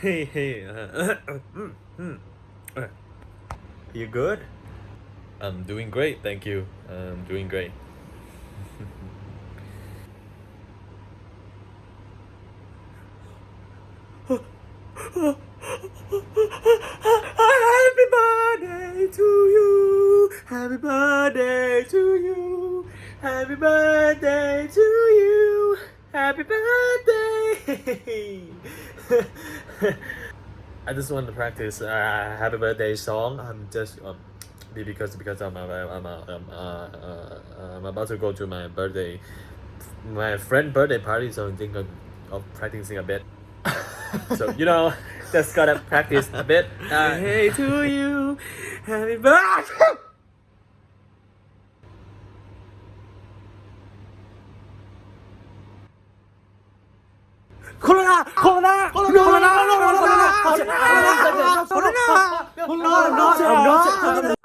Hey, you good? I'm doing great, thank you. I'm doing great. Happy birthday to you. Happy birthday to you. Happy birthday to you. Happy birthday. I just want to practice happy birthday song. I'm just because I'm about to go to my friend birthday party, so I'm thinking of practicing a bit. So just gotta practice a bit. Hey to you, happy birthday. Corona, corona, corona, corona, corona, corona, corona, corona, corona, corona, corona, corona, corona, corona,